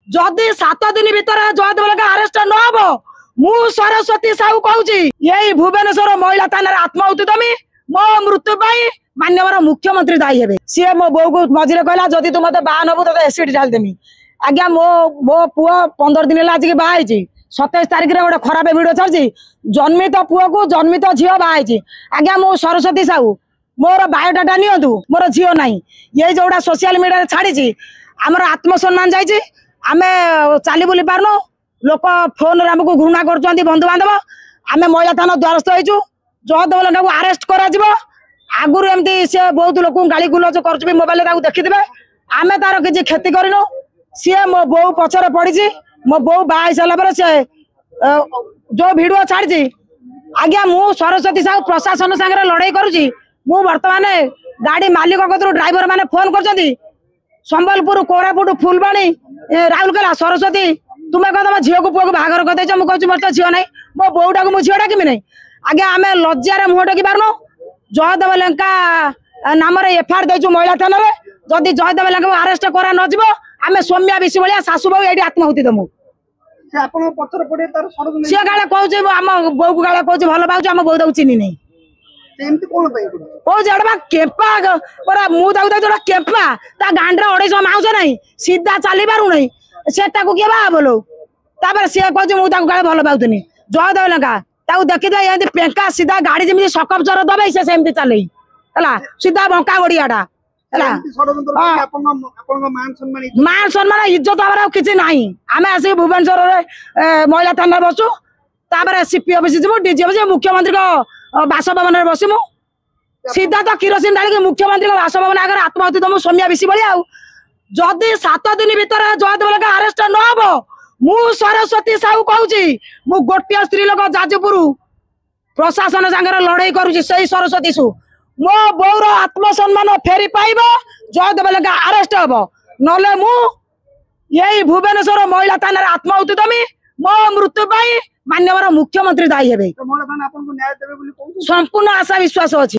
जदि 7 दिन भीतर जयदेव अरेस्ट न हो मु सरस्वती साहू कहूँ यही भुवनेश्वर महिला थाना आत्माहुति दमी मो मृत्यु मान्यवर मुख्यमंत्री दायी हे सी मो बो को मझे कहला जदि तू मत बाहा नबू तो एसिड ढालदेमी आज्ञा मो मो पुओ 15 दिन है आज बाहर 27 तारिख में गोटे खराब भिड चलती जन्मित पुओ को जन्मित झील बाहर आज्ञा मो सरस्वती साहू मोर बायोडाटा नियंतु मोर झील ना ये जोड़ा सोशल मीडिया छाड़ी आमर आत्मसम्मान जाइए आम चली बुली पारनु लोक फोन आमको घृणा कर बंधु बांधव आम महिला थाना द्वारस्थ हो जयदेव को आरेस्ट कर आगुरी एमती सी बहुत लोक गाली गुलज कर मोबाइल देखिथे आम तार किसी क्षति करनु सी मो बो पचर पड़ी मो बो बाहा सारापर सी जो भिडियो छाड़ी आज्ञा मु सरस्वती साहू प्रशासन सागर लड़ाई करुँची मु बर्तमान गाड़ी मालिक कतरू ड्राइवर मैंने फोन कर संबलपुर कोरापुट फुलबाणी राउरकेला सरस्वती तुम्हें कह तुम झील को पुआ को बाहर कर मुझे मोर तो झील ना मो बोटा को मुझे डाकमी नहीं आगे आम लज्जार मुह टेकी पारनु जयदेव लेंका नाम एफआईआर देचु महिला थाना जदि जयदेव लेंका आरेस्ट करा न आम सौम्या विषय भाया शाशु बाबू ये आत्माहुति दमु सी गाले कहूँ आम बो को गाले कहूँ भल पाऊँ आम बो चिन्ह नहीं केपा मुझे केपा ता गांड 250 माउस नहीं सीधा चली पारू नहीं सेटा को किए बाहा बोलो सी कहूँ मुझे गाले भल पाऊनी जयदेव लेंका देखी ये पेंका सीधा गाड़ी जमी सकप चर दबे से सेमती चले सीधा बंका गड़ियाटा मान सम्मान इज्जत आम कि ना आम आसिक भुवनेश्वर महिला थाना बसु सीपी अफिस जीवु डीजी अफिस मुख्यमंत्री बासभवन बसमु सीधा तो किरोसिन डाली मुख्यमंत्री बासभवन आगे आत्माहुति दमु सौम्या विषय भाया जदि 7 दिन भीतर जयदेव अरेस्ट न हो मु सरस्वती साहू कहूँ मु गोटे स्त्री लोक जाजपुर प्रशासन सागर लड़ाई करुँची से सरस्वती सु मो बोर आत्मसम्मान फेरी पाइब जयदेव अरेस्ट हम ना मु यही भुवनेश्वर महिला थाना आत्माहुति दमी मो मृत्यु मान्यवर मुख्यमंत्री दायी हे संपूर्ण आशा विश्वास अच्छी।